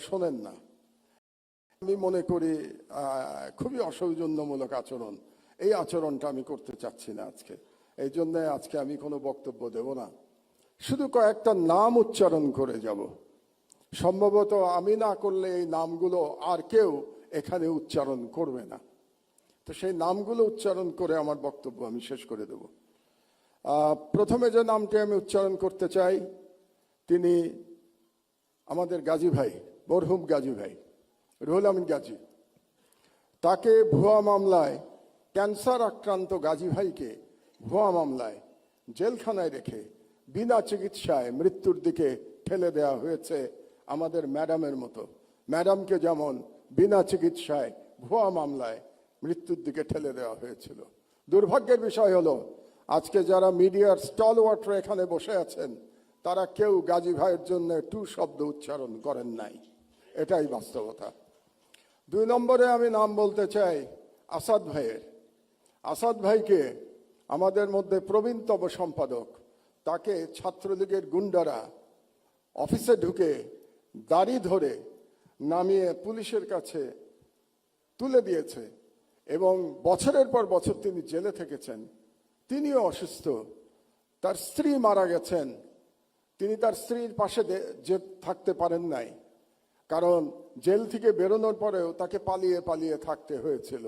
শোনেন না। আমি মনে করি খুবই অসৌজন্যমূলক আচরণ। এই আচরণটা আমি করতে চাচ্ছি না আজকে। এই জন্য আজকে আমি কোনো বক্তব্য দেব না, শুধু কয়েকটা নাম উচ্চারণ করে যাব। সম্ভবত আমি না করলে এই নামগুলো আর কেউ এখানে উচ্চারণ করবে না। তো সেই নামগুলো উচ্চারণ করে আমার বক্তব্য আমি শেষ করে দেব। প্রথমে যে নামটি আমি উচ্চারণ করতে চাই, তিনি আমাদের গাজী ভাই, মরহুম গাজী ভাই রুহুল আমিন গাজী। তাকে ভুয়া মামলায়, ক্যান্সার আক্রান্ত গাজী ভাইকে ভুয়া মামলায় জেলখানায় রেখে বিনা চিকিৎসায় মৃত্যুর দিকে ঠেলে দেওয়া হয়েছে আমাদের ম্যাডামের মতো। ম্যাডামকে যেমন বিনা চিকিৎসায় ভুয়া মামলায় মৃত্যুর দিকে ঠেলে দেওয়া হয়েছিল। দুর্ভাগ্যের বিষয় হলো আজকে যারা মিডিয়ার স্টলওয়ার্টার এখানে বসে আছেন, তারা কেউ গাজী ভাইয়ের জন্য টু শব্দ উচ্চারণ করেন নাই। এটাই বাস্তবতা। 2 নম্বরে আমি নাম বলতে চাই আসাদ ভাইয়ের। আসাদ ভাইকে আমাদের মধ্যে প্রবীণতম সম্পাদক, তাকে ছাত্রলীগের গুন্ডারা অফিসে ঢুকে দাড়ি ধরে নামিয়ে পুলিশের কাছে তুলে দিয়েছে এবং বছরের পর বছর তিনি জেলে থেকেছেন। তিনিও অসুস্থ, তার স্ত্রী মারা গেছেন। তিনি তার স্ত্রীর পাশে যে থাকতে পারেন নাই, কারণ জেল থেকে বেরোনোর পরেও তাকে পালিয়ে পালিয়ে থাকতে হয়েছিল।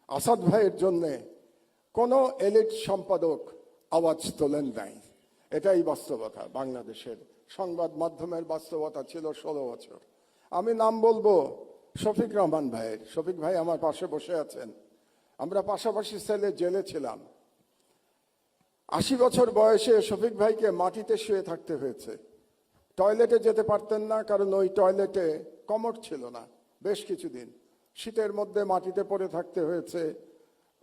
আসাদ ভাইয়ের জন্যে কোনো এলিট সম্পাদক আওয়াজ তোলেন নাই। এটাই বাস্তবতা। বাংলাদেশের সংবাদ মাধ্যমের বাস্তবতা ছিল 16 বছর। আমি নাম বলবো শফিক রহমান ভাইয়ের। শফিক ভাই আমার পাশে বসে আছেন। আমরা পাশাপাশি সেলে জেলে ছিলাম। 80 বছর বয়সে শফিক ভাইকে মাটিতে শুয়ে থাকতে হয়েছে। টয়লেটে যেতে পারতেন না, কারণ ওই টয়লেটে কমোড ছিল না। বেশ কিছুদিন শীতের মধ্যে মাটিতে পড়ে থাকতে হয়েছে,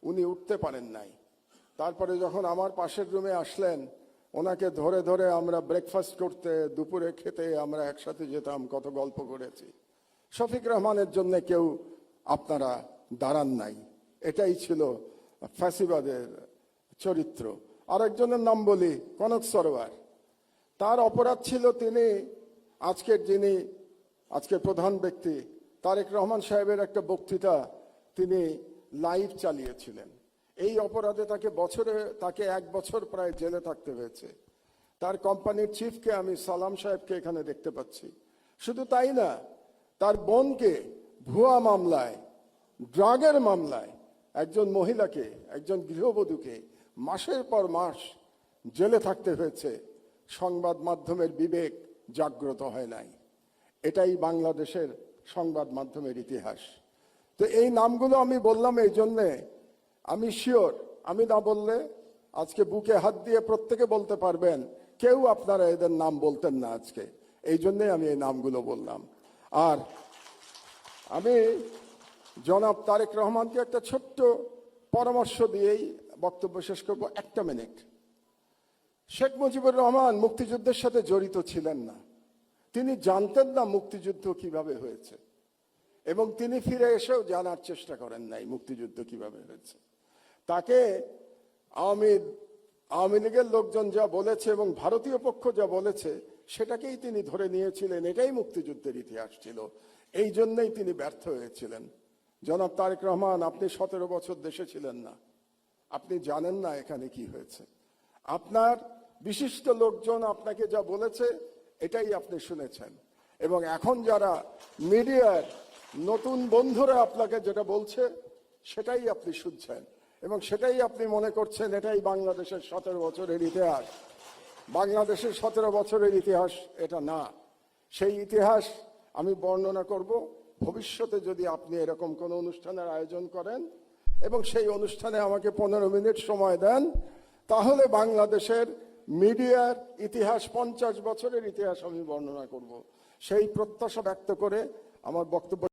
উনি উঠতে পারেন নাই। তারপরে যখন আমার পাশের রুমে আসলেন, ওনাকে ধরে ধরে আমরা ব্রেকফাস্ট করতে, দুপুরে খেতে আমরা একসাথে যেতাম, কত গল্প করেছি। শফিক রহমানের জন্য কেউ আপনারা দাঁড়ান নাই। এটাই ছিল ফ্যাসিবাদের চরিত্র। আরেকজনের নাম বলি, কনক সরোয়ার। তার অপরাধ ছিল তিনি আজকের প্রধান ব্যক্তি তারেক রহমান সাহেবের একটা বক্তৃতা তিনি লাইভ চালিয়েছিলেন। এই অপরাধে তাকে 1 বছর প্রায় জেলে থাকতে হয়েছে। তার কোম্পানির চিফকে আমি সালাম সাহেবকে এখানে দেখতে পাচ্ছি। শুধু তাই না, তার বোনকে ভুয়া মামলায়, ড্রাগের মামলায় একজন মহিলাকে, একজন গৃহবধূকে মাসের পর মাস জেলে থাকতে হয়েছে। সংবাদ মাধ্যমের বিবেক জাগ্রত হয় নাই। এটাই বাংলাদেশের সংবাদ মাধ্যমের ইতিহাস। তো এই নামগুলো আমি বললাম এই জন্যে, আমি শিওর আমি না বললে আজকে বুকে হাত দিয়ে প্রত্যেকে বলতে পারবেন কেউ আপনারা এদের নাম বলতেন না আজকে। এই জন্যে আমি এই নামগুলো বললাম। আর আমি জনাব তারেক রহমানকে একটা ছোট্ট পরামর্শ দিয়েই বক্তব্য শেষ করব। 1 মিনিট। শেখ মুজিবুর রহমান মুক্তিযুদ্ধের সাথে জড়িত ছিলেন না। তিনি জানতেন না মুক্তিযুদ্ধ কিভাবে হয়েছে, এবং তিনি ফিরে এসেও জানার চেষ্টা করেন নাই মুক্তিযুদ্ধ কিভাবে হয়েছে। তাকে আওয়ামী লীগের লোকজন যা বলেছে এবং ভারতীয় পক্ষ যা বলেছে সেটাকেই তিনি ধরে নিয়েছিলেন। এটাই মুক্তিযুদ্ধের ইতিহাস ছিল। এই জন্যই তিনি ব্যর্থ হয়েছিলেন। জনাব তারেক রহমান, আপনি 17 বছর দেশে ছিলেন না, আপনি জানেন না এখানে কি হয়েছে। আপনার বিশিষ্ট লোকজন আপনাকে যা বলেছে এটাই আপনি শুনেছেন, এবং এখন যারা মিডিয়ার নতুন বন্ধুরা আপনাকে যেটা বলছে সেটাই আপনি শুনছেন, এবং সেটাই আপনি মনে করছেন এটাই বাংলাদেশের 17 বছরের ইতিহাস। বাংলাদেশের 17 বছরের ইতিহাস এটা না। সেই ইতিহাস আমি বর্ণনা করব ভবিষ্যতে যদি আপনি এরকম কোনো অনুষ্ঠানের আয়োজন করেন এবং সেই অনুষ্ঠানে আমাকে 15 মিনিট সময় দেন, তাহলে বাংলাদেশের মিডিয়ার ইতিহাস, 50 বছরের ইতিহাস আমি বর্ণনা করব। সেই প্রত্যাশা ব্যক্ত করে আমার বক্তব্য